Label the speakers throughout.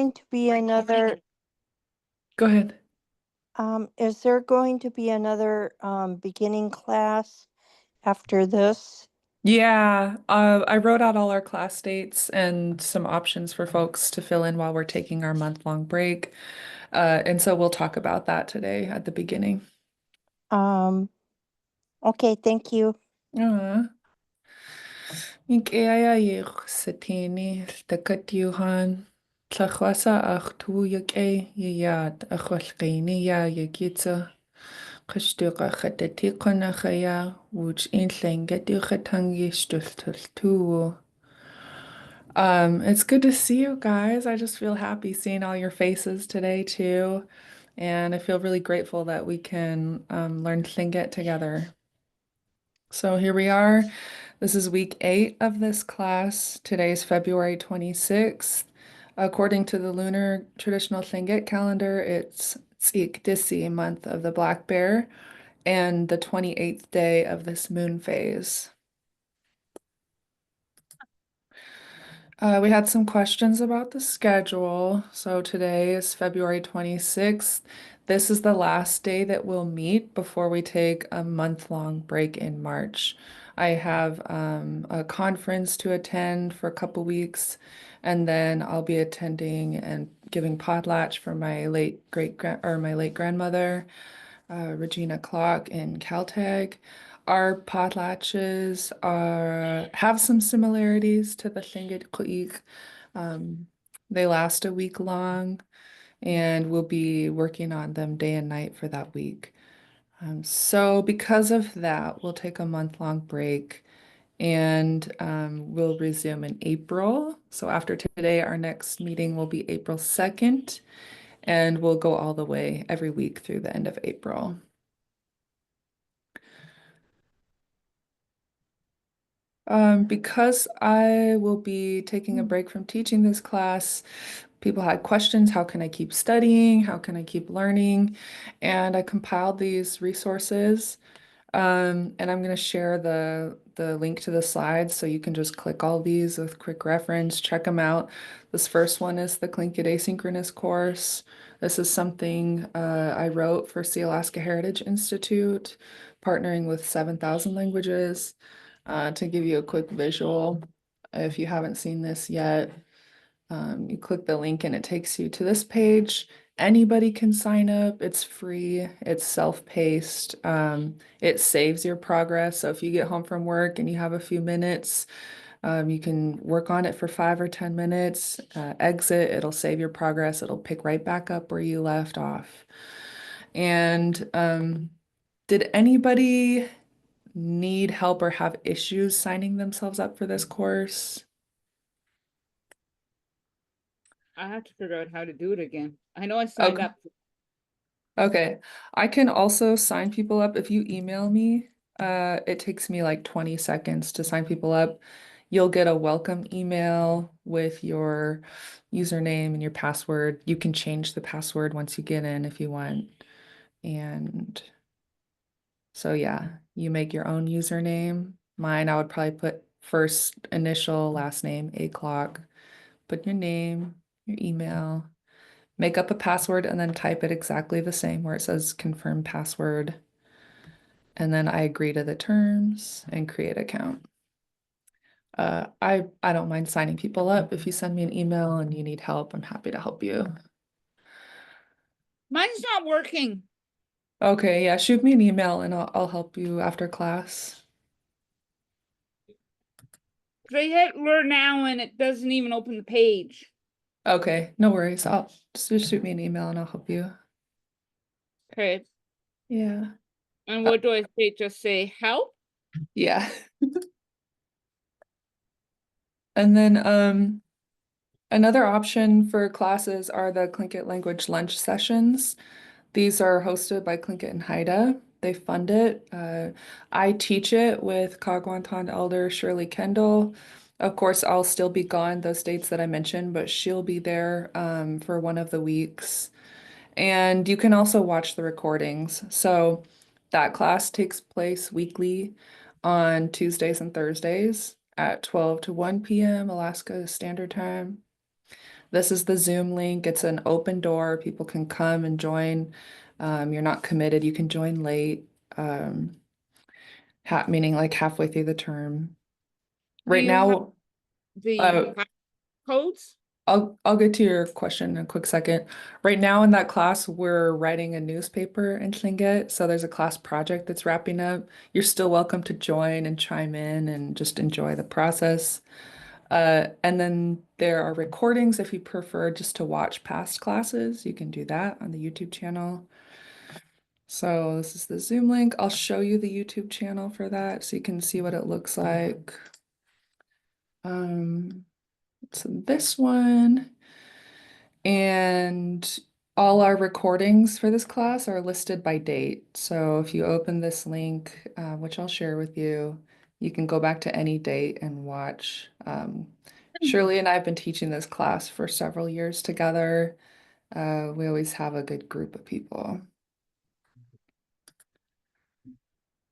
Speaker 1: going to be another,
Speaker 2: Go ahead.
Speaker 1: is there going to be another beginning class after this?
Speaker 2: Yeah, I wrote out all our class dates and some options for folks to fill in while we're taking our month-long break. And so we'll talk about that today at the beginning.
Speaker 1: Um, okay, thank you.
Speaker 2: Икӏеяех сатени такатюхан тлахваса ах туюкӏей яят ахвалкъини я якица кыштука хатати қонахая уч инлэнгати хатанги штултулту. It's good to see you guys. I just feel happy seeing all your faces today too. And I feel really grateful that we can learn Tlingit together. So here we are. This is week 8 of this class. Today is February 26th. According to the lunar traditional Tlingit calendar, it's S'eek Dísi, month of the black bear, and the 28th day of this moon phase. We had some questions about the schedule. So today is February 26th. This is the last day that we'll meet before we take a month-long break in March. I have a conference to attend for a couple weeks, and then I'll be attending and giving potlatch for my late grandmother, Regina Clark in Caltech. Our potlatches have some similarities to the Tlingit S'eek. They last a week long, and we'll be working on them day and night for that week. So because of that, we'll take a month-long break and we'll resume in April. So after today, our next meeting will be April 2nd, and we'll go all the way every week through the end of April. Because I will be taking a break from teaching this class, people had questions. How can I keep studying? How can I keep learning? And I compiled these resources. And I'm going to share the link to the slides so you can just click all these with quick reference, check them out. This first one is the Tlingit Asynchronous course. This is something I wrote for Alaska Heritage Institute, partnering with 7,000 Languages. To give you a quick visual, if you haven't seen this yet, you click the link and it takes you to this page. Anybody can sign up. It's free. It's self-paced. It saves your progress. So if you get home from work and you have a few minutes, you can work on it for 5 or 10 minutes, exit, it'll save your progress. It'll pick right back up where you left off. And did anybody need help or have issues signing themselves up for this course?
Speaker 3: I have to figure out how to do it again. I know I signed
Speaker 2: Okay.
Speaker 3: up.
Speaker 2: Okay. I can also sign people up if you email me. It takes me like 20 seconds to sign people up. You'll get a welcome email with your username and your password. You can change the password once you get in if you want. And so yeah, you make your own username. Mine, I would probably put first initial, last name, A clock. Put your name, your email, make up a password, and then type it exactly the same where it says confirm password. And then I agree to the terms and create account. I don't mind signing people up. If you send me an email and you need help, I'm happy to help you.
Speaker 3: Mine's not working.
Speaker 2: Okay, yeah, shoot me an email and I'll help you after class.
Speaker 3: I hit learn now and it doesn't even open the page.
Speaker 2: Okay, no worries. I'll just shoot me an email and I'll help you.
Speaker 3: Okay.
Speaker 2: Yeah.
Speaker 3: And what do I say? Just say help?
Speaker 2: Yeah. And then another option for classes are the Tlingit language lunch sessions. These are hosted by Tlingit and Haida. They fund it. I teach it with Kagwantan elder Shirley Kendall. Of course, I'll still be gone those dates that I mentioned, but she'll be there for one of the weeks. And you can also watch the recordings. So that class takes place weekly on Tuesdays and Thursdays at 12 to 1 p.m. Alaska Standard Time. This is the Zoom link. It's an open door. People can come and join. You're not committed. You can join late, meaning like halfway through the term.
Speaker 3: Do
Speaker 2: Right
Speaker 3: you have
Speaker 2: now,
Speaker 3: the codes?
Speaker 2: I'll get to your question in a quick second. Right now in that class, we're writing a newspaper in Tlingit, so there's a class project that's wrapping up. You're still welcome to join and chime in and just enjoy the process. And then there are recordings if you prefer just to watch past classes. You can do that on the YouTube channel. So this is the Zoom link. I'll show you the YouTube channel for that so you can see what it looks like. So this one. And all our recordings for this class are listed by date. So if you open this link, which I'll share with you, you can go back to any date and watch. Shirley and I have been teaching this class for several years together. We always have a good group of people.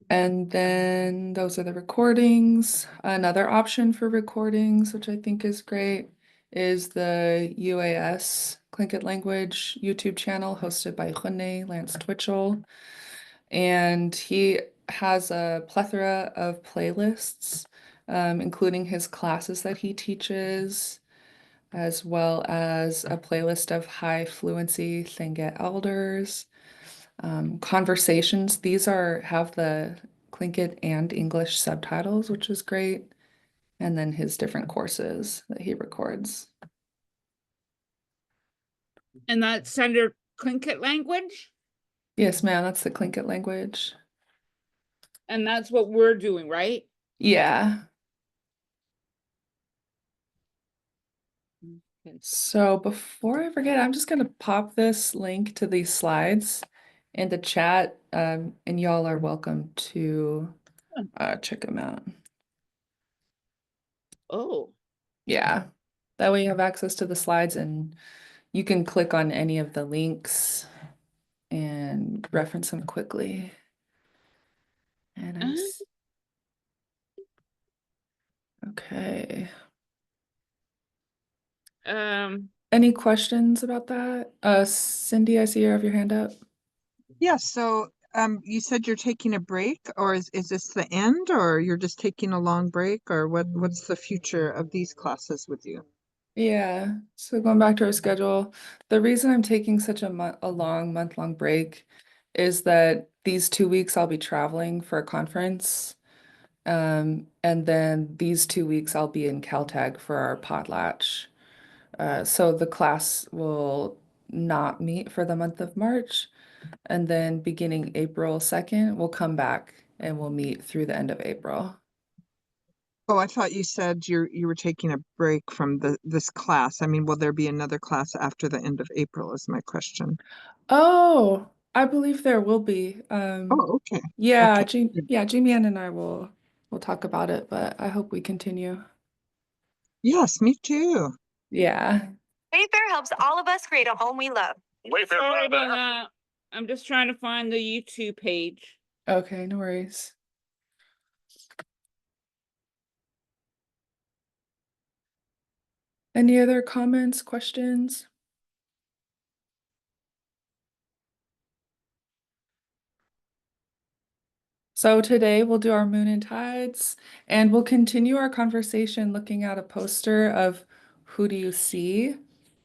Speaker 2: And then those are the recordings. Another option for recordings, which I think is great, is the UAS Tlingit Language YouTube channel hosted by Rene Lance Twitchell. And he has a plethora of playlists, including his classes that he teaches, as well as a playlist of high fluency Tlingit elders. Conversations, these have the Tlingit and English subtitles, which is great. And then his different courses that he records.
Speaker 3: And that's under Tlingit language?
Speaker 2: Yes, ma'am, that's the Tlingit language.
Speaker 3: And that's what we're doing, right?
Speaker 2: Yeah. So before I forget, I'm just gonna pop this link to these slides in the chat, and y'all are welcome to check them out.
Speaker 3: Oh.
Speaker 2: Yeah, that way you have access to the slides and you can click on any of the links and reference them quickly. And okay. Any questions about that? Cindy, I see you have your hand up.
Speaker 4: Yeah, so you said you're taking a break, or is this the end, or you're just taking a long break, or what's the future of these classes with you?
Speaker 2: Yeah, so going back to our schedule, the reason I'm taking such a month-long break is that these 2 weeks I'll be traveling for a conference. And then these 2 weeks I'll be in Caltech for our potlatch. So the class will not meet for the month of March. And then beginning April 2nd, we'll come back and we'll meet through the end of April.
Speaker 4: Oh, I thought you said you were taking a break from this class. I mean, will there be another class after the end of April is my question.
Speaker 2: Oh, I believe there will be.
Speaker 4: Oh, okay.
Speaker 2: Yeah,
Speaker 4: Okay.
Speaker 2: Jamie Ann and I will talk about it, but I hope we continue.
Speaker 4: Yes, me too.
Speaker 2: Yeah.
Speaker 5: Wayfair helps all of us create a home we love.
Speaker 3: Sorry about that. I'm just trying to find the YouTube page.
Speaker 2: Okay, no worries. Any other comments, questions? So today we'll do our moon and tides, and we'll continue our conversation looking at a poster of who do you see,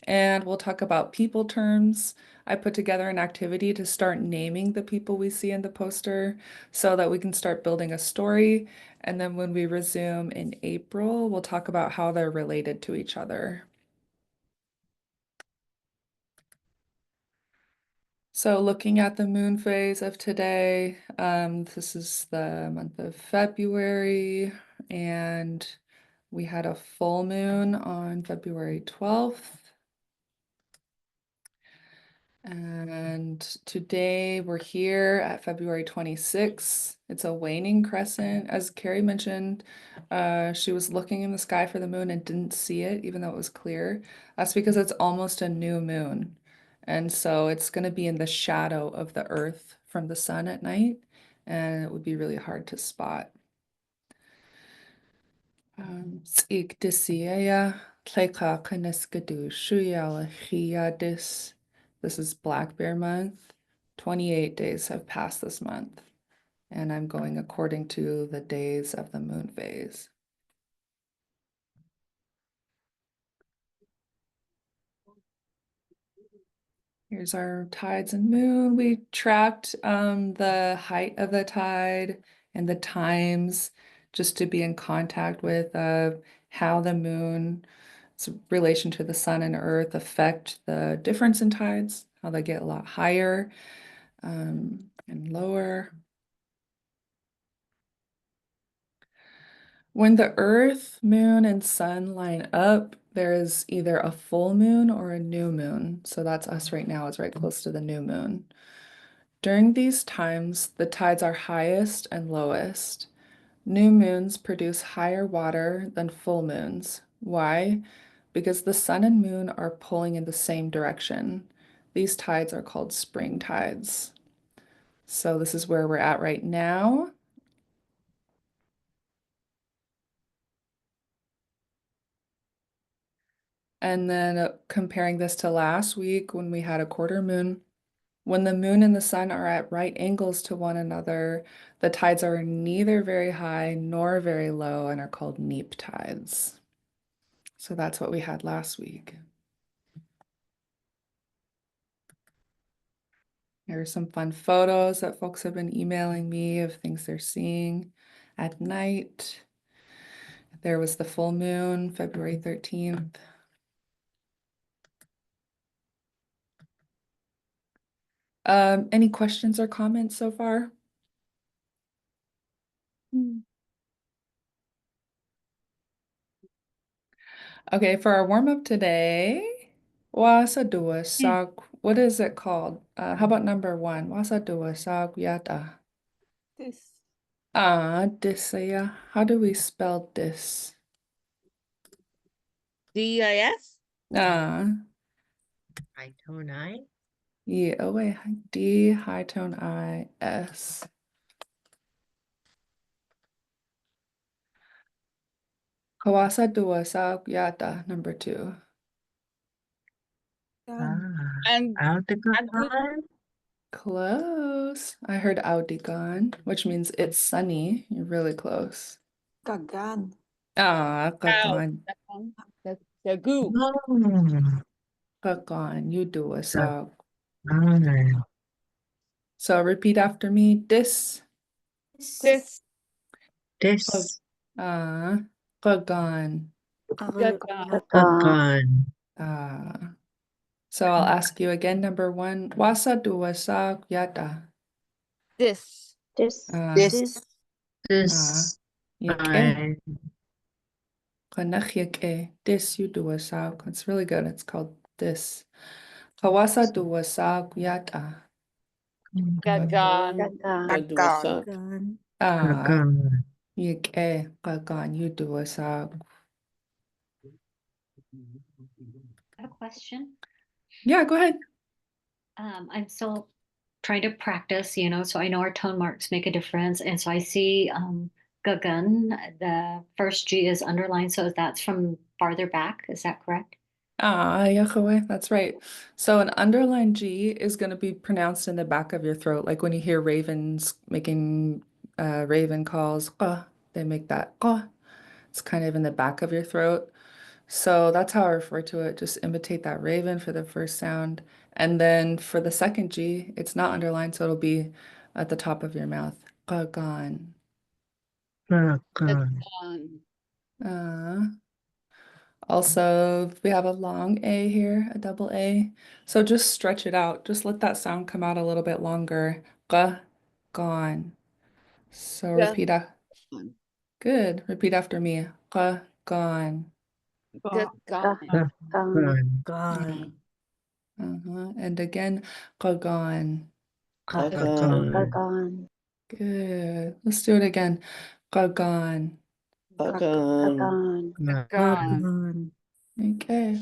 Speaker 2: and we'll talk about people terms. I put together an activity to start naming the people we see in the poster so that we can start building a story. And then when we resume in April, we'll talk about how they're related to each other. So looking at the moon phase of today, this is the month of February, and we had a full moon on February 12th. And today we're here at February 26th. It's a waning crescent. As Carrie mentioned, she was looking in the sky for the moon and didn't see it, even though it was clear. That's because it's almost a new moon. And so it's going to be in the shadow of the earth from the sun at night, and it would be really hard to spot. S'eek, Dísi, yeah. Tleka Kaniskadu Shuyala Chiadis. This is Black Bear Month. 28 days have passed this month, and I'm going according to the days of the moon phase. Here's our tides and moon. We tracked the height of the tide and the times just to be in contact with how the moon's relation to the sun and earth affect the difference in tides, how they get a lot higher and lower. When the earth, moon, and sun line up, there is either a full moon or a new moon. So that's us right now, it's right close to the new moon. During these times, the tides are highest and lowest. New moons produce higher water than full moons. Why? Because the sun and moon are pulling in the same direction. These tides are called spring tides. So this is where we're at right now. And then comparing this to last week when we had a quarter moon, when the moon and the sun are at right angles to one another, the tides are neither very high nor very low and are called neap tides. So that's what we had last week. Here are some fun photos that folks have been emailing me of things they're seeing at night. There was the full moon, February 13th. Any questions or comments so far? Okay, for our warm-up today, wasa dua sak, what is it called? How about number 1? Wasa dua sak yata.
Speaker 3: This.
Speaker 2: Disaya. How do we spell this?
Speaker 3: DIS?
Speaker 6: High tone I.
Speaker 2: Yeah, oh wait, D high tone I S. Kawasa dua sak yata, number 2.
Speaker 3: And
Speaker 6: Aldebaran.
Speaker 2: Close. I heard Audigon, which means it's sunny. You're really close.
Speaker 7: Kagan.
Speaker 2: Kagan.
Speaker 3: that's the goo.
Speaker 2: Kagan, you do a sak.
Speaker 6: Ah.
Speaker 2: So repeat after me. This.
Speaker 3: This.
Speaker 6: This.
Speaker 2: Kagan.
Speaker 6: Kagan.
Speaker 2: So I'll ask you again. Number 1. Wasa dua sak yata.
Speaker 3: This.
Speaker 7: This.
Speaker 6: This.
Speaker 2: Yake. Kanakhyake. This you do a sak. It's really good. It's called this. Kawasa dua sak yata.
Speaker 3: Gagan.
Speaker 7: Kagan.
Speaker 6: Kagan.
Speaker 2: Yake. Kagan. You do a sak.
Speaker 8: I have a question.
Speaker 2: Yeah, go ahead.
Speaker 8: I'm still trying to practice, so I know our tone marks make a difference. And so I see gagun, the first G is underlined, so that's from farther back. Is that correct?
Speaker 2: Yahweh, that's right. So an underlined G is going to be pronounced in the back of your throat, like when you hear ravens making raven calls, they make that. It's kind of in the back of your throat. So that's how I refer to it. Just imitate that raven for the first sound. And then for the second G, it's not underlined, so it'll be at the top of your mouth. Gagan.
Speaker 6: Kagan.
Speaker 2: Also, we have a long A here, a double A. So just stretch it out. Just let that sound come out a little bit longer. Gone. So repeat Good. Repeat after me. Gone.
Speaker 3: Gagan.
Speaker 6: Kagan.
Speaker 2: And again, gone.
Speaker 6: Kagan.
Speaker 2: Good. Let's do it again. Gone.
Speaker 3: Gagan.
Speaker 2: Okay.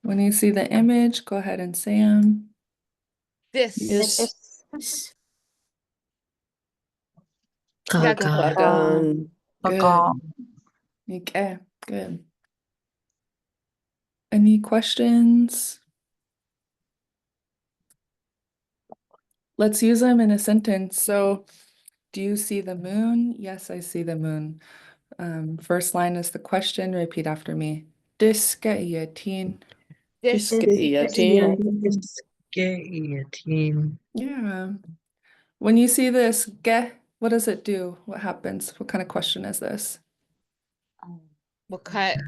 Speaker 2: When you see the image, go ahead and say them.
Speaker 3: This.
Speaker 6: Kagan.
Speaker 2: Good. Okay. Good. Any questions? Let's use them in a sentence. So, do you see the moon? Yes, I see the moon. First line is the question. Repeat after me. Diske iatin.
Speaker 6: Team.
Speaker 2: Yeah. When you see this ge, what does it do? What happens? What kind of question is this?
Speaker 3: What kind?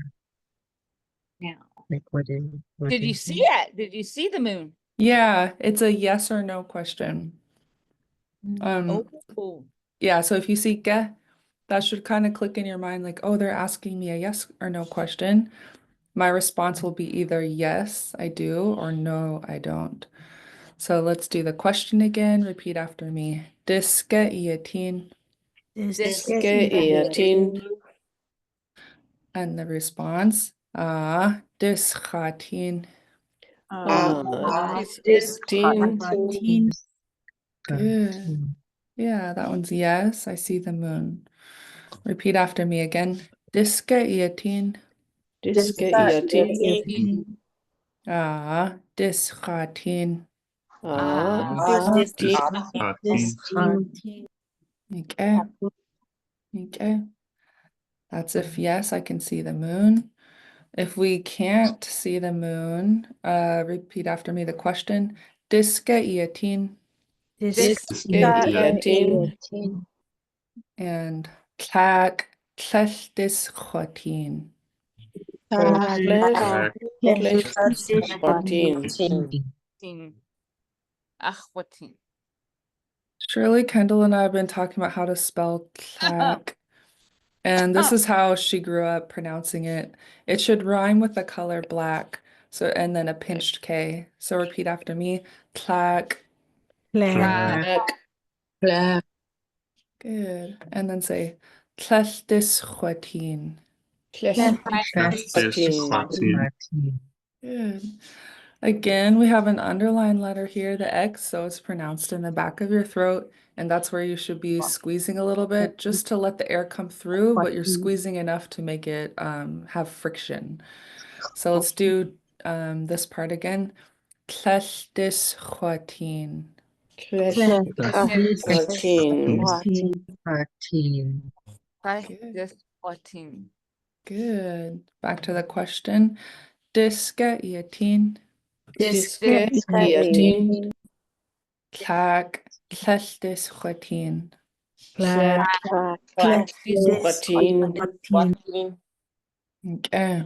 Speaker 8: Yeah.
Speaker 6: Like what
Speaker 3: Did you
Speaker 6: is
Speaker 3: see it? Did you see the moon?
Speaker 2: Yeah, it's a yes or no question.
Speaker 3: Oh,
Speaker 2: Yeah, so if you see ge, that should kind of click in your mind like, oh, they're asking me a yes or no question. My response will be either yes, I do, or no, I don't. So let's do the question again. Repeat after me. Diske iatin. And the response, dischatin. Good. Yeah, that one's yes, I see the moon. Repeat after me again. Diske iatin. Dischatin. Okay. Okay. That's if yes, I can see the moon. If we can't see the moon, repeat after me the question. Diske iatin. And tlak dischatin.
Speaker 3: achwatin.
Speaker 2: Shirley, Kendall, and I have been talking about how to spell tlak. And this is how she grew up pronouncing it. It should rhyme with the color black. So, and then a pinched K. So repeat after me. Tlak. Good. And then say tlesdischatin. Good. Again, we have an underlined letter here, the X, so it's pronounced in the back of your throat, and that's where you should be squeezing a little bit just to let the air come through, but you're squeezing enough to make it have friction. So let's do this part again. Tlesdischatin.
Speaker 3: Dischatin.
Speaker 2: Good. Back to the question. Diske iatin. Tlak tlesdischatin. Okay.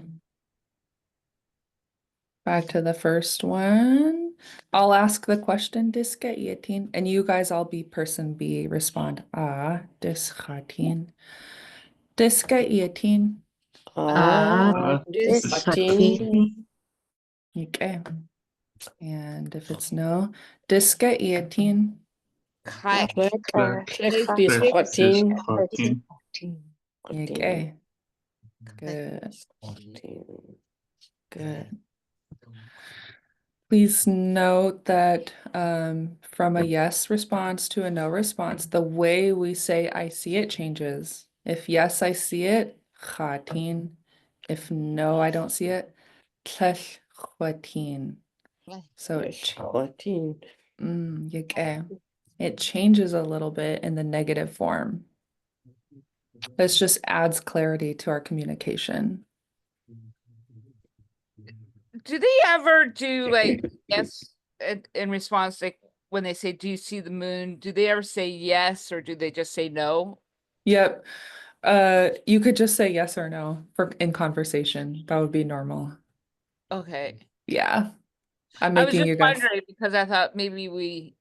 Speaker 2: Back to the first one. I'll ask the question, diske iatin, and you guys all be person B. Respond, dischatin. Diske iatin. Okay. And if it's no, diske iatin. Okay. Good. Good. Please note that from a yes response to a no response, the way we say I see it changes. If yes, I see it, chatin. If no, I don't see it, tlechchatin. So it changes a little bit in the negative form. This just adds clarity to our communication.
Speaker 3: Do they ever do like yes in response, like when they say, "Do you see the moon?" Do they ever say yes, or do they just say no?
Speaker 2: Yep. You could just say yes or no in conversation. That would be normal.
Speaker 3: Okay.
Speaker 2: Yeah. I'm
Speaker 3: I was
Speaker 2: making
Speaker 3: just
Speaker 2: you guys.
Speaker 3: wondering because I thought maybe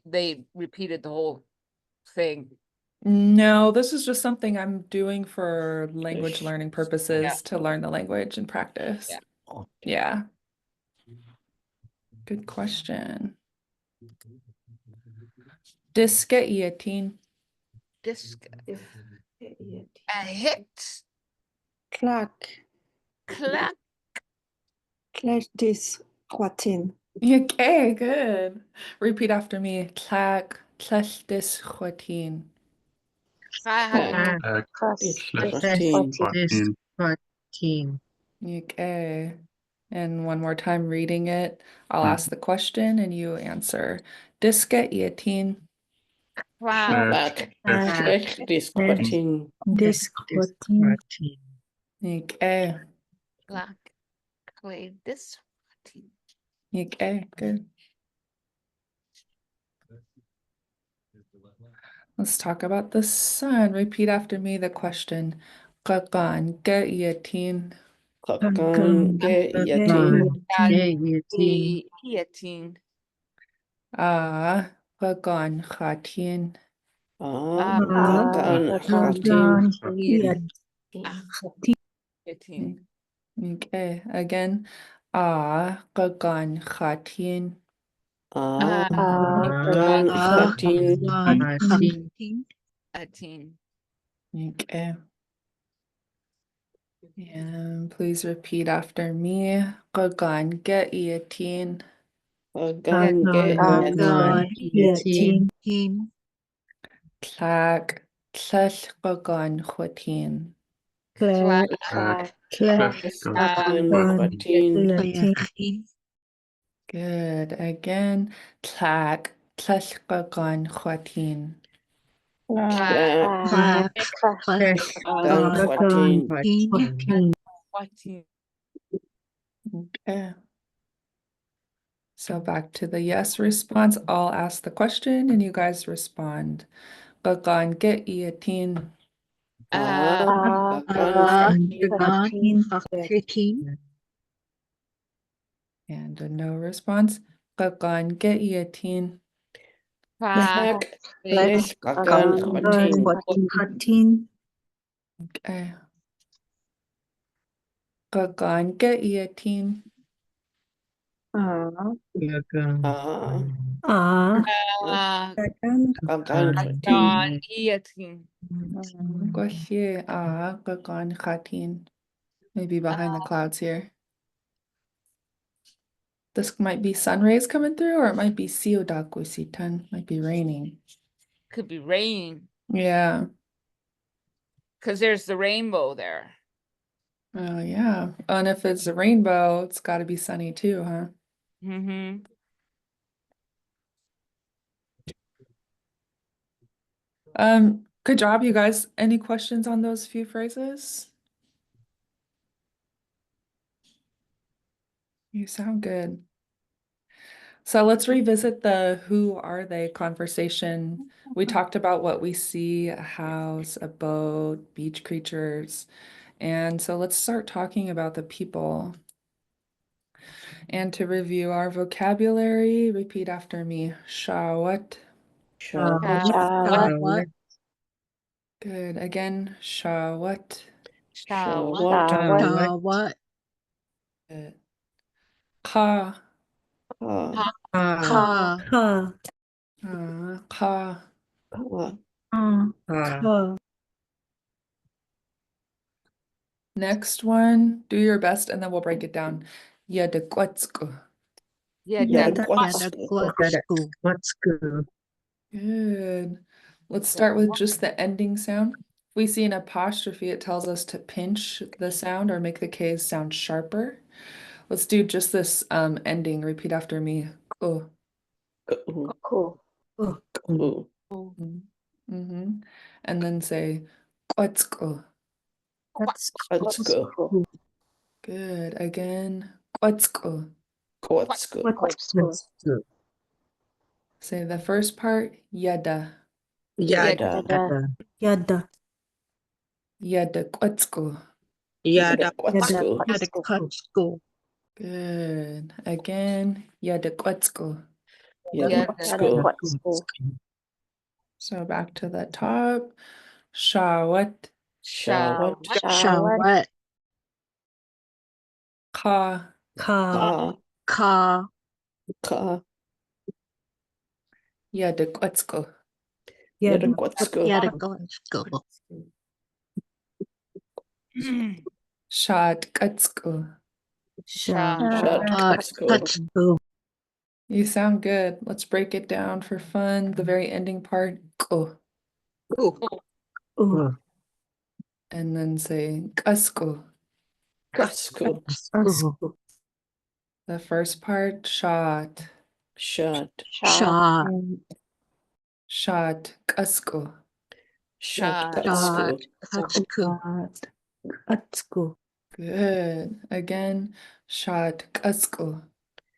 Speaker 3: they repeated the whole thing.
Speaker 2: No, this is just something I'm doing for language learning purposes to learn the language and practice. Yeah. Good question. Diske iatin.
Speaker 3: Disc a hit. Clack.
Speaker 2: Okay, good. Repeat after me. Tlak, tlesdischatin. Okay. And one more time reading it, I'll ask the question and you answer. Diska iatin.
Speaker 3: Clack.
Speaker 6: Discotin.
Speaker 2: Okay.
Speaker 3: Clack. Clay. This.
Speaker 2: Okay, good. Let's talk about the sun. Repeat after me the question. Kakan ke iatin.
Speaker 3: Guillotine.
Speaker 2: Kakan khatin.
Speaker 3: Guillotine.
Speaker 2: Okay, again. Kakan khatin.
Speaker 3: Guillotine.
Speaker 2: Okay. And please repeat after me. Kakan ke iatin. Tlag. Tlall kakan khatin.
Speaker 3: Clack.
Speaker 2: Good. Again. Tlag. Tlall kakan khatin. Okay. So back to the yes response. I'll ask the question and you guys respond. Kakan ke iatin. And a no response. Kakan ke iatin.
Speaker 3: Clack.
Speaker 2: Okay. Kakan ke iatin.
Speaker 3: Guillotine.
Speaker 2: Goshie kakan khatin. Maybe behind the clouds here. This might be sun rays coming through, or it might be siudakusitan. Might be raining.
Speaker 3: Could be raining.
Speaker 2: Yeah.
Speaker 3: Because there's the rainbow there.
Speaker 2: Oh yeah. And if it's a rainbow, it's got to be sunny too, huh?
Speaker 3: Mm-hmm.
Speaker 2: Good job, you guys. Any questions on those few phrases? You sound good. So let's revisit the who are they conversation. We talked about what we see, a house, a boat, beach creatures. And so let's start talking about the people. And to review our vocabulary, repeat after me. Shawat. Good. Again, shawat.
Speaker 4: What?
Speaker 2: Good. Ka. Ka. Next one, do your best and then we'll break it down. Yadekwatsku.
Speaker 6: What's good?
Speaker 2: Good. Let's start with just the ending sound. If we see an apostrophe, it tells us to pinch the sound or make the K's sound sharper. Let's do just this ending. Repeat after me. Ku. Mm-hmm. And then say kwatsku. Good. Again. Kwatsku. Say the first part. Yada. Yadekwatsku. Good. Again. Yadekwatsku. So back to the top. Shawat.
Speaker 4: Shawat.
Speaker 2: Ka. Yadekwatsku. Shadkatsku. You sound good. Let's break it down for fun. The very ending part. Ku. And then say kasku. The first part, shot.
Speaker 6: Shot.
Speaker 7: Shot.
Speaker 2: Shot. Kasku.
Speaker 6: Shot.
Speaker 3: Shot.
Speaker 6: Katsku.
Speaker 7: Katsuku. Katsuku.
Speaker 2: Good. Again, shot. Kasku.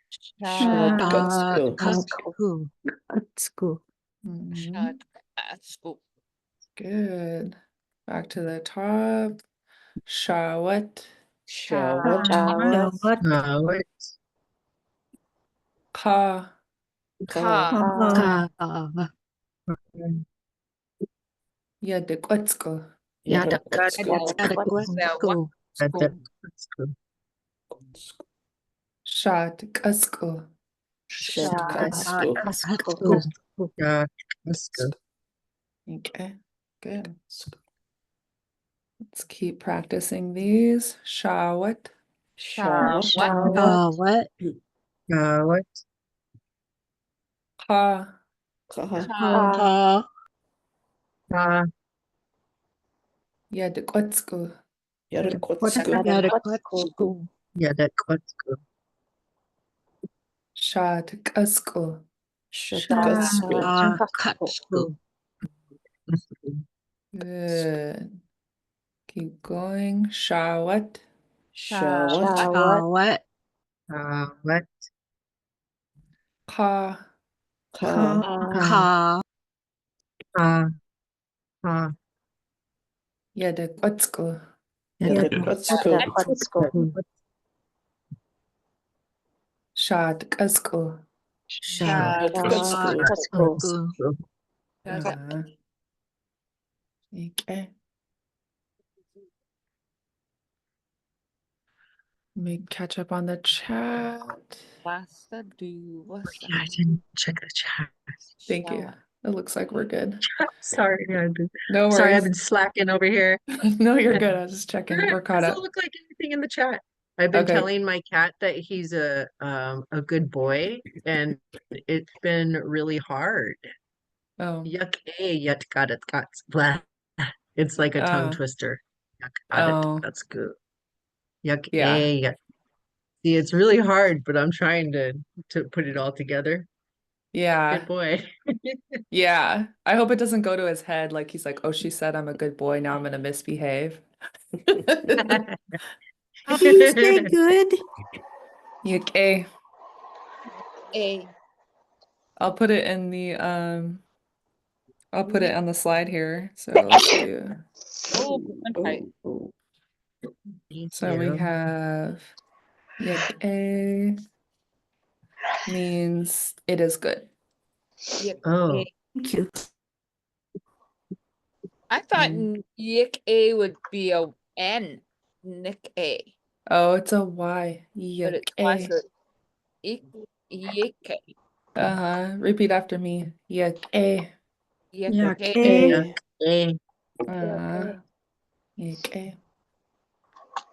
Speaker 6: Shot.
Speaker 3: Shot.
Speaker 6: Katsku.
Speaker 7: Katsuku. Katsuku.
Speaker 2: Mhm.
Speaker 3: Shot. Katsuku.
Speaker 2: Good. Back to the top. Shawat.
Speaker 6: Shawat.
Speaker 7: Shawat.
Speaker 2: Ka.
Speaker 6: Ka.
Speaker 7: Ka.
Speaker 2: Yadikwatsku.
Speaker 6: Yadakatsku.
Speaker 7: Katsuku.
Speaker 2: Shot. Kasku.
Speaker 6: Shot.
Speaker 7: Katsuku.
Speaker 6: Katsku.
Speaker 2: Okay. Good. Let's keep practicing these. Shawat.
Speaker 6: Shawat.
Speaker 7: Shawat.
Speaker 2: Ka.
Speaker 6: Ka.
Speaker 7: Ka.
Speaker 2: Yadikwatsku.
Speaker 6: Yadakatsku.
Speaker 7: Yadakatsku.
Speaker 2: Shot. Kasku.
Speaker 6: Shadakatsku.
Speaker 7: Katsuku.
Speaker 2: Good. Keep going. Shawat.
Speaker 6: Shawat.
Speaker 7: Shawat.
Speaker 2: Ka.
Speaker 6: Ka.
Speaker 7: Ka.
Speaker 2: Yadikwatsku.
Speaker 6: Yadakatsku.
Speaker 2: Shot. Kasku.
Speaker 6: Shadakatsku.
Speaker 2: Okay. Let me catch up on the chat.
Speaker 3: What's the do? What's the
Speaker 7: I didn't check the chat.
Speaker 2: Thank you. It looks like we're good.
Speaker 7: Sorry,
Speaker 2: No
Speaker 7: Sorry, I've
Speaker 2: worries.
Speaker 7: been slacking over here.
Speaker 2: No, you're good. I was just checking. We're caught
Speaker 7: Doesn't
Speaker 2: up.
Speaker 7: look like anything in the chat. I've been
Speaker 2: Okay.
Speaker 7: telling my cat that he's a good boy, and it's been really hard.
Speaker 2: Oh.
Speaker 7: Yuck, yut got it, got blah. It's like a tongue twister. Yuck, got
Speaker 2: Oh.
Speaker 7: it, that's good. Yuck,
Speaker 2: Yeah.
Speaker 7: yuck. See, it's really hard, but I'm trying to put it all together.
Speaker 2: Yeah.
Speaker 7: Good boy.
Speaker 2: Yeah. I hope it doesn't go to his head like he's like, oh, she said I'm a good boy. Now I'm going to misbehave.
Speaker 1: How do you say good?
Speaker 2: Okay.
Speaker 3: A?
Speaker 2: I'll put it in the I'll put it on the slide here. So let's do.
Speaker 3: Oh, right.
Speaker 2: So we have A means it is good.
Speaker 3: Yik
Speaker 7: Oh.
Speaker 3: A.
Speaker 1: Thank you.
Speaker 3: I thought
Speaker 2: Mm.
Speaker 3: Yik A would be a N. Nick A.
Speaker 2: Oh, it's a Y.
Speaker 3: But it's
Speaker 2: A.
Speaker 3: Yik A.
Speaker 2: Repeat after me. A.
Speaker 3: Yik A.
Speaker 7: Yuck, A.
Speaker 2: A.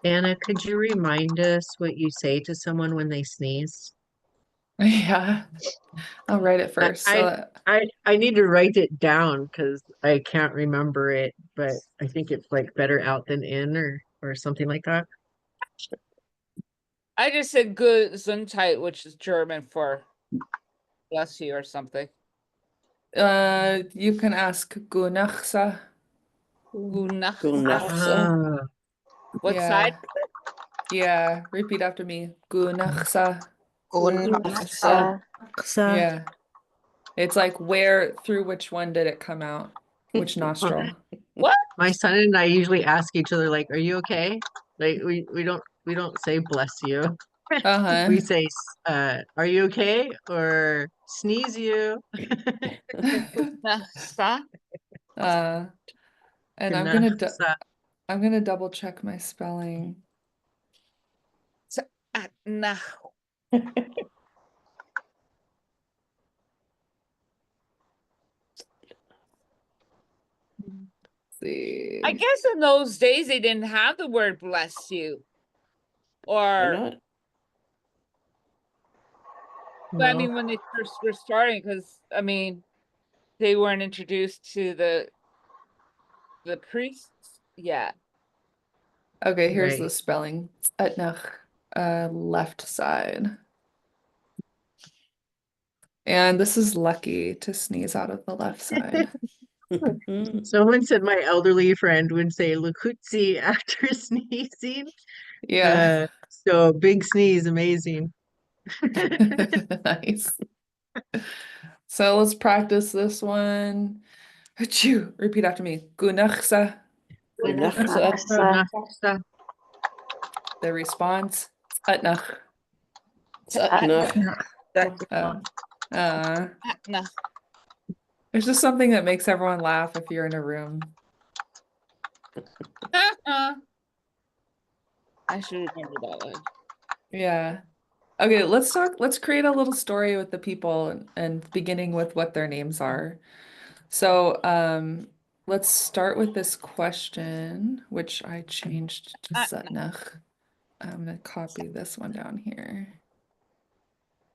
Speaker 7: Anna, could you remind us what you say to someone when they sneeze?
Speaker 2: Yeah. I'll write it first.
Speaker 7: I need to write it down because I can't remember it, but I think it's like better out than in or something like that.
Speaker 3: I just said Gesundheit, which is German for bless you or something.
Speaker 2: You can ask Gunachsa.
Speaker 3: Gunach.
Speaker 6: Gunachsa.
Speaker 3: What
Speaker 2: Yeah.
Speaker 3: side?
Speaker 2: Yeah. Repeat after me. Gunachsa.
Speaker 6: Gunachsa.
Speaker 2: Yeah. It's like through which one did it come out? Which nostril?
Speaker 3: What?
Speaker 7: My son and I usually ask each other, like, "Are you okay?" Like we don't say "bless you." We say, "Are you okay?" or "sneeze you."
Speaker 3: Gunachsa.
Speaker 2: And I'm gonna double check my spelling.
Speaker 3: Nah.
Speaker 2: See.
Speaker 3: I guess in those days they didn't have the word bless you.
Speaker 6: Why
Speaker 3: Or
Speaker 6: not?
Speaker 3: but I mean when they first were starting, because I mean they weren't introduced to the priests yet.
Speaker 2: Okay, here's the
Speaker 7: Right.
Speaker 2: spelling. Etnach, left side. And this is lucky to sneeze out of the left side.
Speaker 7: Someone said my elderly friend would say "Lakutsi" after sneezing.
Speaker 2: Yeah.
Speaker 7: So big sneeze, amazing.
Speaker 2: Nice. So let's practice this one. Achoo. Repeat after me. Gunachsa.
Speaker 7: Naksa,
Speaker 2: The response. Atnach.
Speaker 3: No.
Speaker 2: It's just something that makes everyone laugh if you're in a room.
Speaker 3: I should remember that one.
Speaker 2: Yeah. Okay, let's create a little story with the people and beginning with what their names are. So, let's start with this question, which I changed to Satnach. I'm gonna copy this one down here.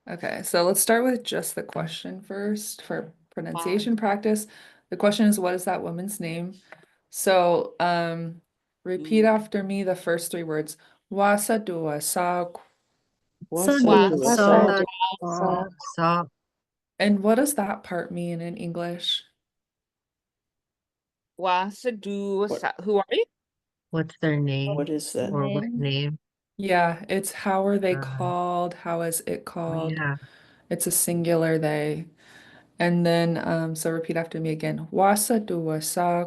Speaker 2: Okay, so let's start with just the question first for pronunciation practice. The question is, what is that woman's name? So, repeat after me the first three words. Wasa dua sa.
Speaker 7: sa.
Speaker 2: And what does that part mean in English?
Speaker 3: Who are you?
Speaker 7: What's their name?
Speaker 6: What is that?
Speaker 7: Or what name?
Speaker 2: Yeah, it's how are they called? How is it called?
Speaker 7: Yeah.
Speaker 2: It's a singular they. And then, so repeat after me again. Wasa dua sa.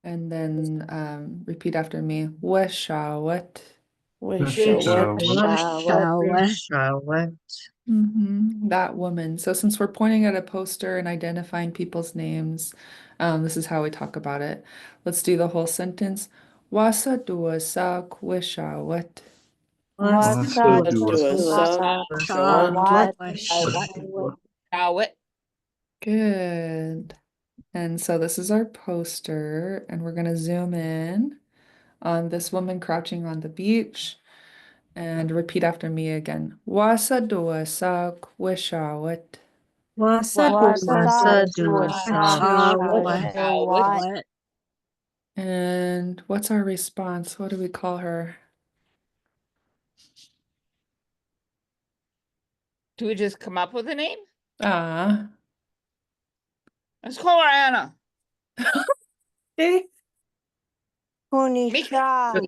Speaker 2: And then repeat after me. Weshawat. That woman. So since we're pointing at a poster and identifying people's names, this is how we talk about it. Let's do the whole sentence. Wasa dua sa weshawat. Good. And so this is our poster, and we're gonna zoom in on this woman crouching on the beach. And repeat after me again. Wasa dua sa weshawat. And what's our response? What do we call her?
Speaker 3: Do we just come up with a name? Let's call her Anna.
Speaker 2: Okay.
Speaker 1: Kunisha.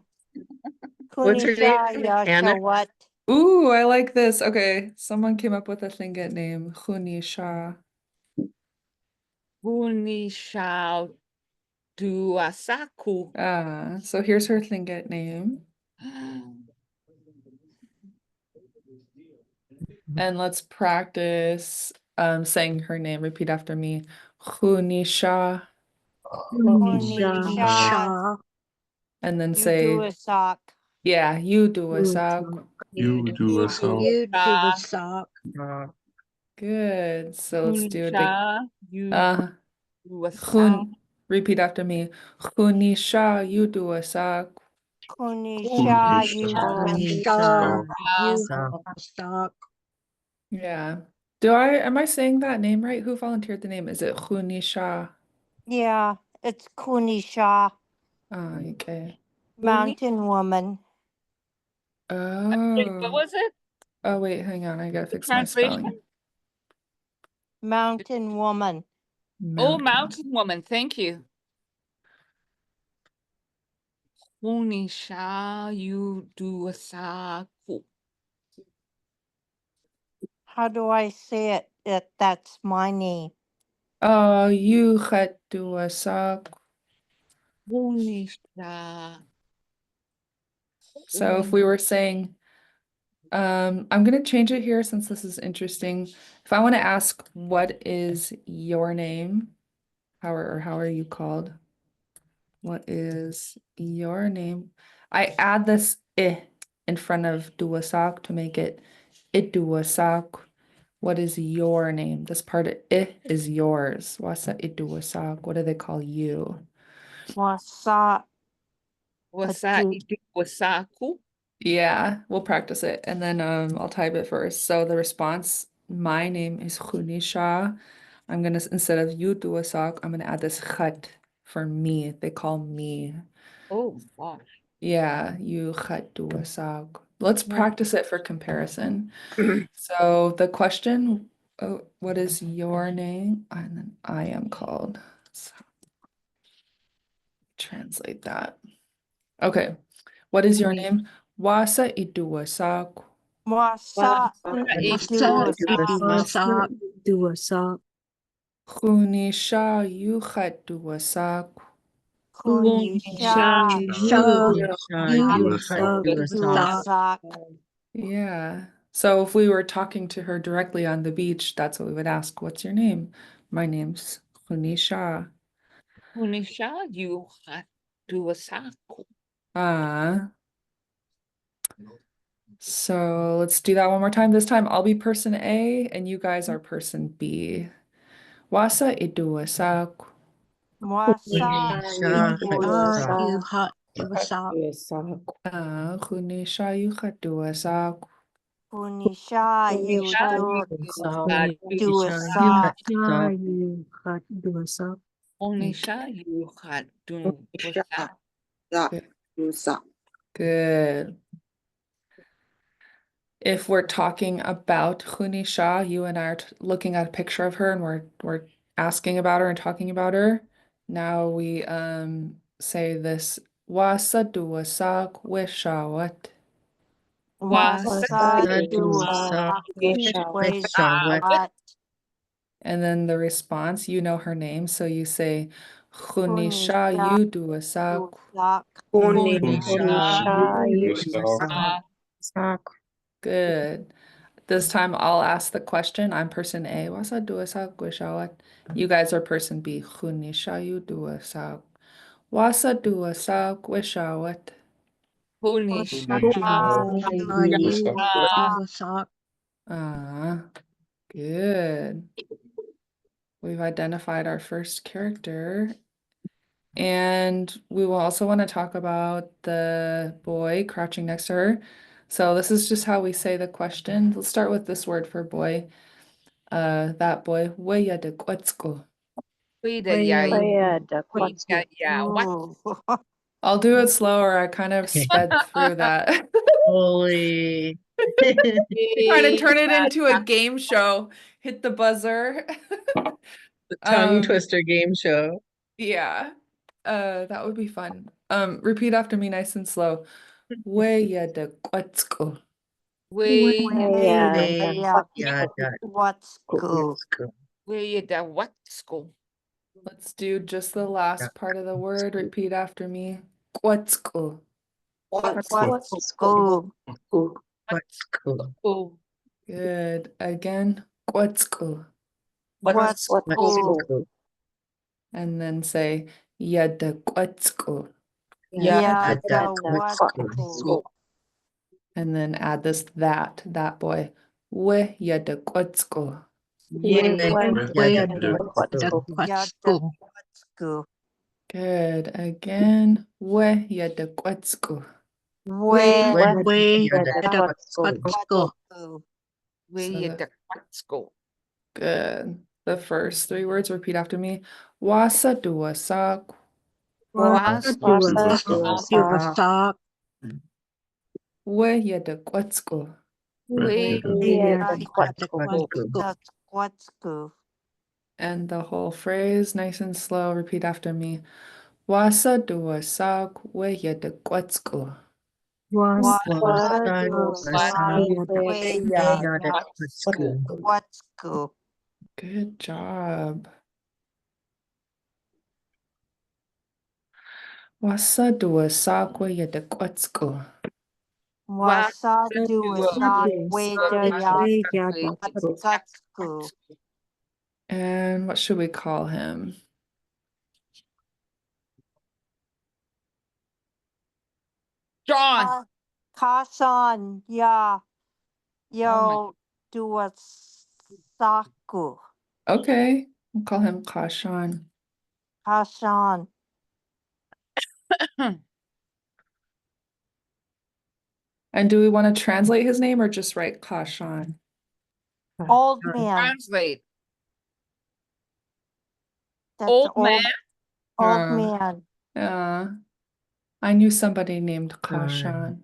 Speaker 7: What's her name? Anna?
Speaker 1: Yashawat.
Speaker 2: Ooh, I like this. Okay, someone came up with a Tlingit name. Hunisha.
Speaker 3: Hunisha Duasaku.
Speaker 2: So here's her Tlingit name. And let's practice saying her name. Repeat after me. Hunisha.
Speaker 1: Kunisha.
Speaker 2: And then
Speaker 1: You
Speaker 2: say,
Speaker 1: do a sock.
Speaker 2: yeah, you do a sock. Good. So let's do it again. Repeat after me. Hunisha, you do a sock.
Speaker 1: Kunisha. You do a sock.
Speaker 2: Yeah. Am I saying that name right? Who volunteered the name? Is it Hunisha?
Speaker 1: Yeah, it's Kunisha.
Speaker 2: Oh, okay.
Speaker 1: Mountain woman.
Speaker 3: What was it?
Speaker 2: Oh, wait, hang on. I gotta fix my
Speaker 3: Translation?
Speaker 2: spelling.
Speaker 1: Mountain woman.
Speaker 3: Oh, mountain woman. Thank you. Hunisha you do a saku.
Speaker 1: How do I say it? That's my name.
Speaker 2: Oh, you had do a sock.
Speaker 3: Hunisha.
Speaker 2: So if we were saying, I'm gonna change it here since this is interesting. If I want to ask what is your name, how are you called? What is your name? I add this I in front of duwasak to make it iduwasak. What is your name? This part of I is yours. Wasa iduwasak. What do they call you?
Speaker 1: Wasa.
Speaker 3: Wasaku.
Speaker 2: Yeah, we'll practice it. And then I'll type it first. So the response, my name is Khunisha. I'm gonna, instead of you duwasak, I'm gonna add this khat for me. They call me.
Speaker 3: Oh gosh.
Speaker 2: Yeah, you khat duwasak. let's practice it for comparison. So the question, what is your name? And then I am called. So translate that. Okay. What is your name? Wasa iduwasak.
Speaker 1: Wasa iduwasak.
Speaker 2: Khunisha yukhatuwasak.
Speaker 1: Kunisha iduwasak.
Speaker 2: Yeah. So if we were talking to her directly on the beach, that's what we would ask. What's your name? My name's Khunisha.
Speaker 3: Kunisha yukhatuwasak.
Speaker 2: So let's do that one more time. This time I'll be person A and you guys are person B. Wasa iduwasak.
Speaker 1: Wasa iduwasak.
Speaker 2: Khunisha yukhatuwasak.
Speaker 1: Kunisha iduwasak.
Speaker 3: Kunisha yukhatuwasak.
Speaker 2: Good. If we're talking about Khunisha, you and I are looking at a picture of her and we're asking about her and talking about her. Now we say this Wasa duwasak wishawat.
Speaker 1: Wasa iduwasak. Wishawat.
Speaker 2: And then the response, you know her name, so you say Khunisha
Speaker 1: Kunisha
Speaker 2: yuduwasak.
Speaker 1: iduwasak.
Speaker 2: Good. This time I'll ask the question. I'm person A. Wasa duwasak wishawat. You guys are person B. Khunisha yuduwasak. Wasa duwasak wishawat.
Speaker 3: Kunisha
Speaker 2: Good. We've identified our first character. And we will also want to talk about the boy crouching next to her. So this is just how we say the question. Let's start with this word for boy. That boy, Weya de Quetzco. I'll do it slower. I kind of sped through that.
Speaker 7: Holy.
Speaker 2: Trying to turn it into a game show. Hit the buzzer.
Speaker 7: The tongue twister game show.
Speaker 2: Yeah. That would be fun. Repeat after me nice and slow. Weya de Quetzco. Let's do just the last part of the word. Repeat after me. Quetzco. Good. Again. Quetzco. And then say Yada Quetzco. And then add this that boy. We Yada Quetzco. Good. Again. We Yada Quetzco. Good. The first three words, repeat after me. Wasa duwasak. We Yada Quetzco. And the whole phrase, nice and slow, repeat after me. Wasa duwasak we Yada Quetzco. Good job. Wasa duwasak we Yada Quetzco. And what should we call him?
Speaker 3: John.
Speaker 1: Kasan, yeah. Yo, do a saku.
Speaker 2: Okay, we'll call him Kashan.
Speaker 1: Kasan.
Speaker 2: And do we want to translate his name or just write Kashan?
Speaker 1: Old man.
Speaker 3: Translate.
Speaker 1: That's
Speaker 3: Old man.
Speaker 1: Old man.
Speaker 2: Yeah. I knew somebody named Kashan.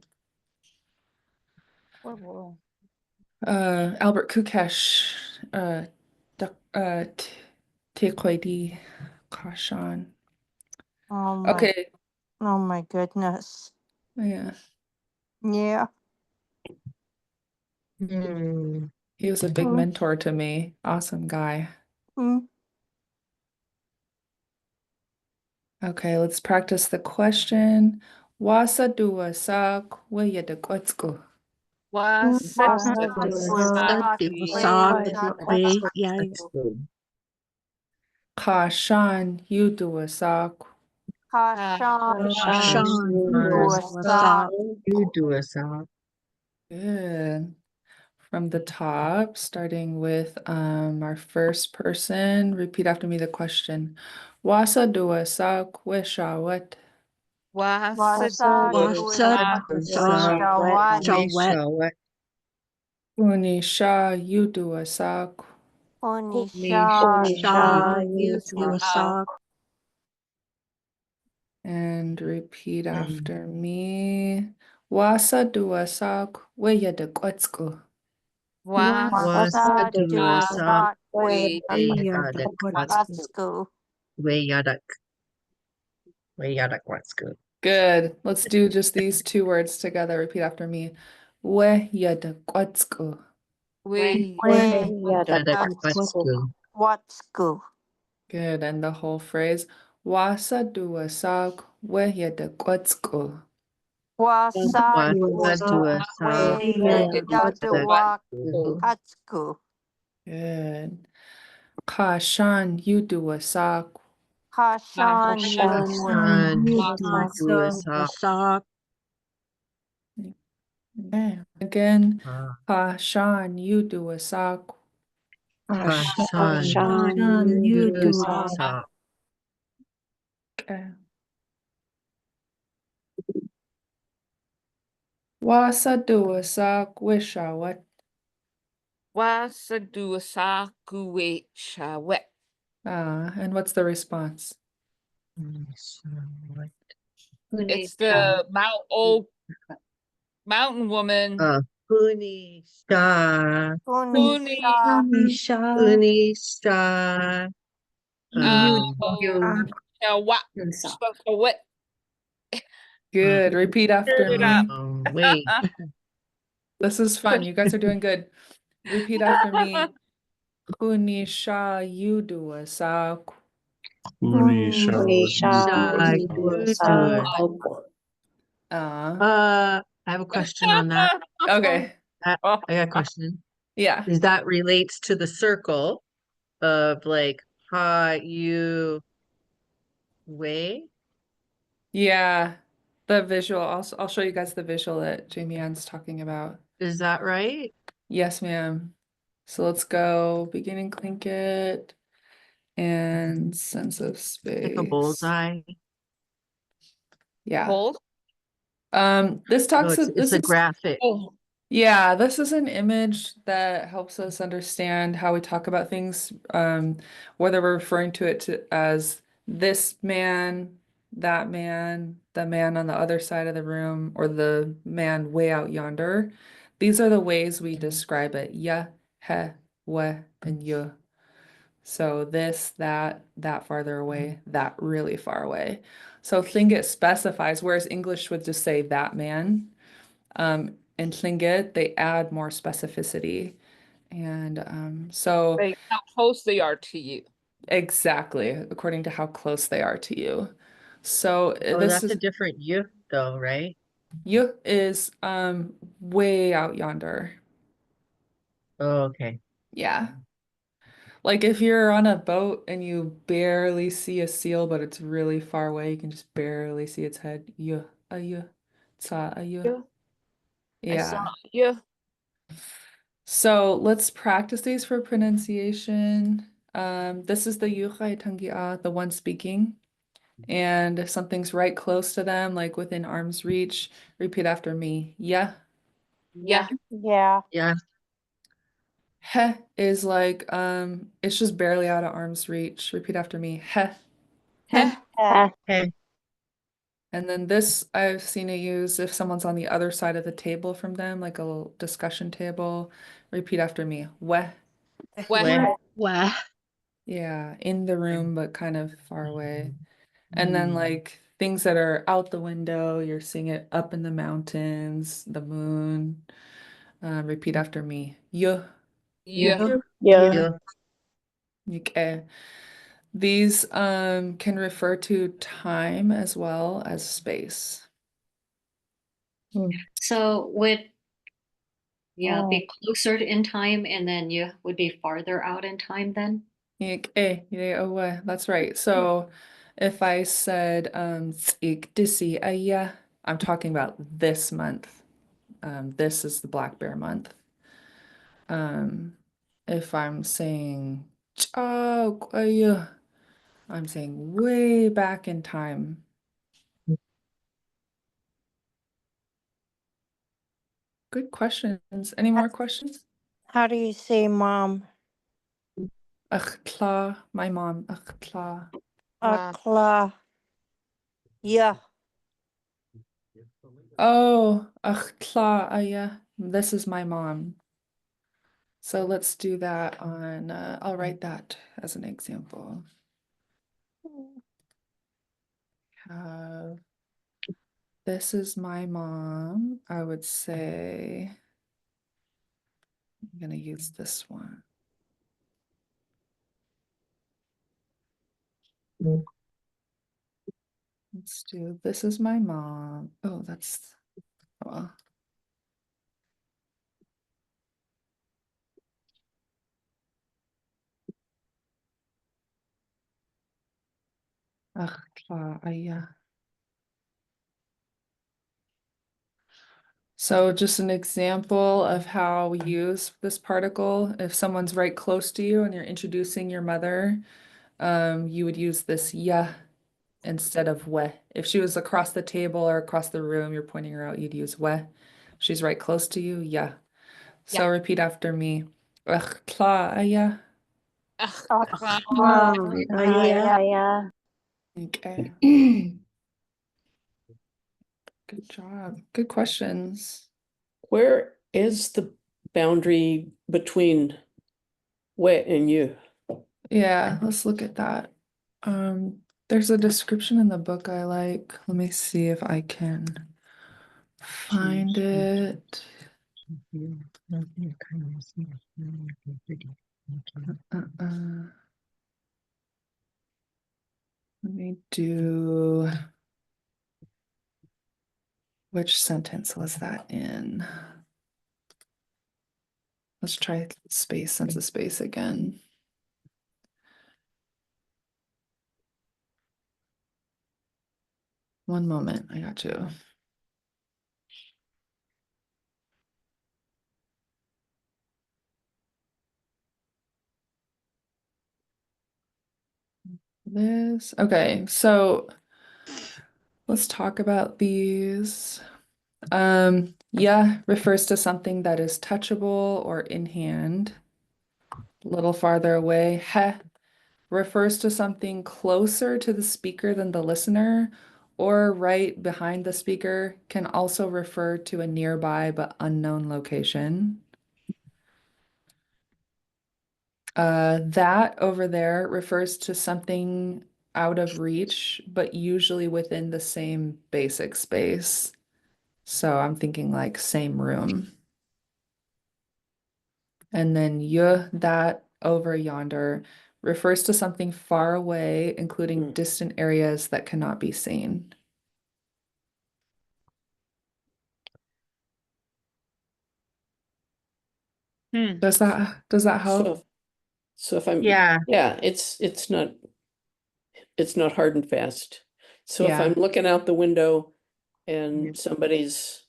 Speaker 2: Albert Kukesh, Tequadi, Kashan.
Speaker 1: Oh my,
Speaker 2: Okay,
Speaker 1: oh my goodness.
Speaker 2: yeah,
Speaker 1: Yeah.
Speaker 2: he was a big
Speaker 1: Mm,
Speaker 2: mentor to me. Awesome guy.
Speaker 1: mm.
Speaker 2: Okay, let's practice the question. Wasa dua sak weyadakwatsko.
Speaker 3: Wasa
Speaker 2: Kashan you dua sak.
Speaker 1: Kashan
Speaker 7: You do a song.
Speaker 2: Good. From the top, starting with our first person. Repeat after me the question. Wasa dua sak weshawat.
Speaker 1: Wasa
Speaker 7: Shawat.
Speaker 2: Unisha you dua sak.
Speaker 1: Unisha
Speaker 7: You do a song.
Speaker 2: And repeat after me. Wasa dua sak weyadakwatsko.
Speaker 1: Wasa dua sak
Speaker 7: Weyadakwatsko. Weyadakwatsko.
Speaker 2: Good. Let's do just these two words together. Repeat after me. Weyadakwatsko.
Speaker 7: Weyadakwatsko.
Speaker 1: Watsku.
Speaker 2: Good. And the whole phrase. Wasa dua sak weyadakwatsko.
Speaker 1: Wasa
Speaker 7: Dua song.
Speaker 1: Hatsku.
Speaker 2: Good. Kashan you dua sak.
Speaker 1: Kashan
Speaker 7: Dua song.
Speaker 2: Again. Kashan you dua sak.
Speaker 7: You do a song.
Speaker 2: Okay. Wasa dua sak weshawat.
Speaker 3: Wasa duasaku we shawet.
Speaker 2: And what's the response?
Speaker 3: It's the mountain woman.
Speaker 7: Huni star. Huni star.
Speaker 3: Shawat. Shawet.
Speaker 2: Good. Repeat after
Speaker 3: it
Speaker 2: me.
Speaker 7: Wait.
Speaker 2: This is fun. You guys are doing good. Repeat after me. Kunisha you dua sak.
Speaker 7: I have a question on that.
Speaker 2: Okay.
Speaker 7: I got a question.
Speaker 2: Yeah.
Speaker 7: Is that relates to the circle of like ha you way?
Speaker 2: Yeah. The visual. I'll show you guys the visual that Jamie Ann's talking about.
Speaker 7: Is that right?
Speaker 2: Yes, ma'am. So let's go beginning Tlingit and sense of space.
Speaker 7: Like a bullseye.
Speaker 2: Yeah.
Speaker 3: Hold.
Speaker 2: This talks
Speaker 7: It's a graphic.
Speaker 2: Yeah, this is an image that helps us understand how we talk about things, whether we're referring to it as this man, that man, the man on the other side of the room, or the man way out yonder. These are the ways we describe it. Ya, he, we, and you. So this, that farther away, that really far away. So Tlingit specifies, whereas English would just say that man. In Tlingit, they add more specificity. And so
Speaker 3: Like how close they are to you.
Speaker 2: exactly, according to how close they are to you. So this
Speaker 7: that's
Speaker 2: is
Speaker 7: a different you though, right?
Speaker 2: you is way out yonder.
Speaker 7: Oh, okay.
Speaker 2: Yeah. Like if you're on a boat and you barely see a seal, but it's really far away, you can just barely see its head. You, you, ta, you.
Speaker 3: I saw
Speaker 2: Yeah.
Speaker 3: you.
Speaker 2: So let's practice these for pronunciation. This is the Yuchai Tangia, the one speaking. And if something's right close to them, like within arm's reach, repeat after me. Yeah.
Speaker 3: Yeah.
Speaker 1: Yeah.
Speaker 7: Yeah.
Speaker 2: He is like, it's just barely out of arm's reach. Repeat after me. He.
Speaker 3: Heh.
Speaker 7: Hey.
Speaker 2: And then this I've seen it used if someone's on the other side of the table from them, like a little discussion table. Repeat after me. Weh.
Speaker 3: Weh.
Speaker 7: Wah.
Speaker 2: Yeah, in the room, but kind of far away. And then like things that are out the window, you're seeing it up in the mountains, the moon. Repeat after me. Yuh.
Speaker 3: Yeah.
Speaker 7: Yeah.
Speaker 2: Okay. These can refer to time as well as space.
Speaker 8: So would be closer in time, and then you would be farther out in time then?
Speaker 2: Okay, yeah, oh, that's right. So if I said S'eek, Dísi, yeah, I'm talking about this month. This is the black bear month. If I'm saying Tóoch, yeah, I'm saying way back in time. Good questions. Any more questions?
Speaker 1: How do you say mom?
Speaker 2: Ach, klar, my mom. Ach, klar.
Speaker 1: Akla. Yeah.
Speaker 2: Oh, ach, klar, yeah. This is my mom. So let's do that on, I'll write that as an example. This is my mom. I would say, I'm gonna use this one. Let's do, this is my mom. Oh, that's, well. Ach, klar, yeah. So just an example of how we use this particle. If someone's right close to you and you're introducing your mother, you would use this yeah instead of weh. If she was across the table or across the room, you're pointing her out, you'd use weh. If she's right close to you, yeah. So
Speaker 3: Yeah.
Speaker 2: repeat after me. Ach, klar, yeah.
Speaker 3: Ach,
Speaker 1: Yeah.
Speaker 2: Okay. Good job. Good questions.
Speaker 6: Where is the boundary between wet and you?
Speaker 2: Yeah, let's look at that. There's a description in the book I like. Let me see if I can find it. Let me do. Which sentence was that in? Let's try space, sense of space again. One moment, I got you. This, okay, so let's talk about these. Yeah, refers to something that is touchable or in hand. A little farther away. Heh refers to something closer to the speaker than the listener, or right behind the speaker, can also refer to a nearby but unknown location. That over there refers to something out of reach, but usually within the same basic space. So I'm thinking like same room. And then that over yonder refers to something far away, including distant areas that cannot be seen. Does that help?
Speaker 6: So if I'm
Speaker 7: Yeah.
Speaker 6: it's not hard and fast. So if
Speaker 2: Yeah.
Speaker 6: I'm looking out the window and somebody's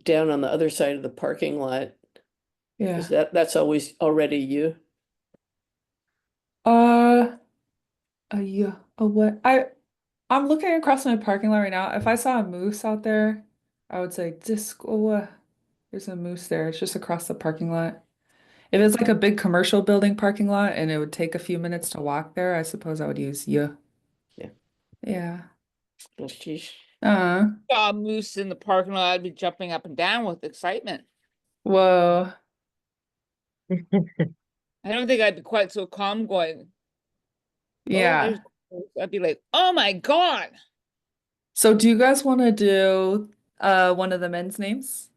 Speaker 6: down on the other side of the parking lot,
Speaker 2: Yeah.
Speaker 6: is that's always already you?
Speaker 2: Yeah. What? I'm looking across my parking lot right now. If I saw a moose out there, I would say, there's a moose there. It's just across the parking lot. If it's like a big commercial building parking lot and it would take a few minutes to walk there, I suppose I would use yeah.
Speaker 6: Yeah.
Speaker 2: Yeah.
Speaker 6: Oh, geez.
Speaker 3: Saw a moose in the parking lot, I'd be jumping up and down with excitement.
Speaker 2: Whoa.
Speaker 3: I don't think I'd be quite so calm going,
Speaker 2: Yeah.
Speaker 3: I'd be like, oh my God.
Speaker 2: So do you guys want to do one of the men's names?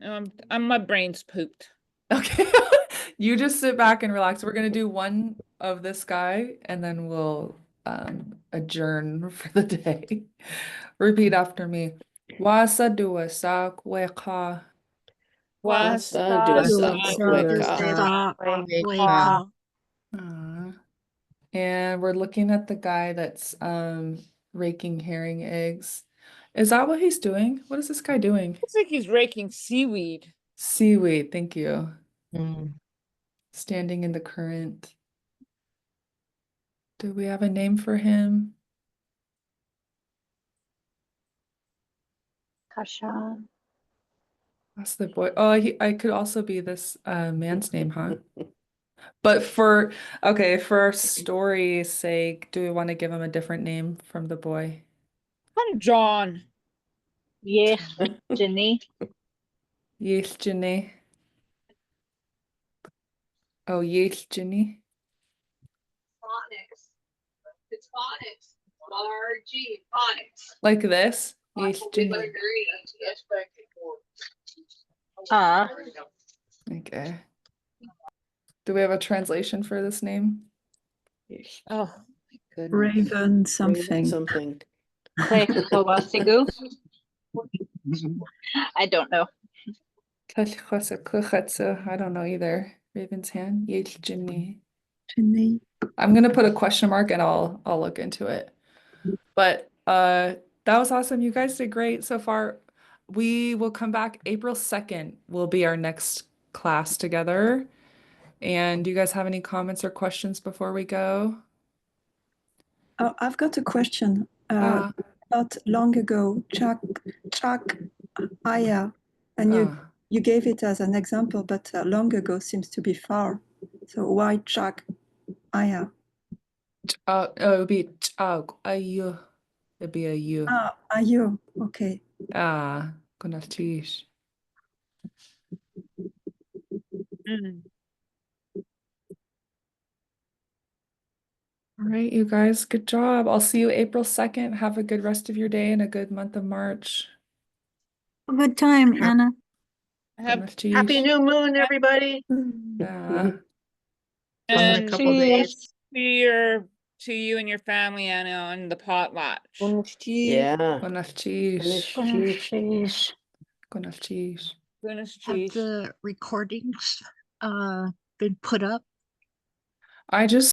Speaker 3: My brain's pooped.
Speaker 2: Okay. You just sit back and relax. We're gonna do one of this guy and then we'll adjourn for the day. Repeat after me. Wasa dua sak weka.
Speaker 6: Wasa dua sak weka.
Speaker 2: And we're looking at the guy that's raking herring eggs. Is that what he's doing? What is this guy doing?
Speaker 3: Looks like he's raking seaweed.
Speaker 2: Seaweed, thank you.
Speaker 7: Mm.
Speaker 2: Standing in the current. Do we have a name for him?
Speaker 8: Kasha.
Speaker 2: That's the boy. Oh, I could also be this man's name, huh? But for our story's sake, do we want to give him a different name from the boy?
Speaker 3: I'm John.
Speaker 9: Yes, Jenny.
Speaker 2: Yes, Jenny. Oh, yes, Jenny.
Speaker 10: Phonics. It's phonics. R-G, phonics.
Speaker 2: Like this? Yes, Jenny. Okay. Do we have a translation for this name?
Speaker 3: Oh my goodness.
Speaker 11: Raven something.
Speaker 6: Something.
Speaker 9: I don't know.
Speaker 2: I don't know either. Raven's hand. Yes, Jenny.
Speaker 11: Jenny.
Speaker 2: I'm gonna put a question mark and I'll look into it. But that was awesome. You guys did great so far. We will come back April 2nd will be our next class together. And do you guys have any comments or questions before we go?
Speaker 11: Oh, I've got a question. Not long ago, Chak Aya, and you gave it as an example, but long ago seems to be far. So why Chak Aya?
Speaker 2: It would be ayu. It'd be a you.
Speaker 11: Ayu. Okay.
Speaker 2: Lichéesh. All right, you guys, good job. I'll see you April 2nd. Have a good rest of your day and a good month of March.
Speaker 11: A good time, Anna.
Speaker 7: Happy new moon, everybody.
Speaker 3: And
Speaker 7: a couple days.
Speaker 3: to you and your family, Anna, on the potlatch.
Speaker 6: Yeah.
Speaker 2: Lichéesh.
Speaker 11: Have the recordings been put up?
Speaker 2: I just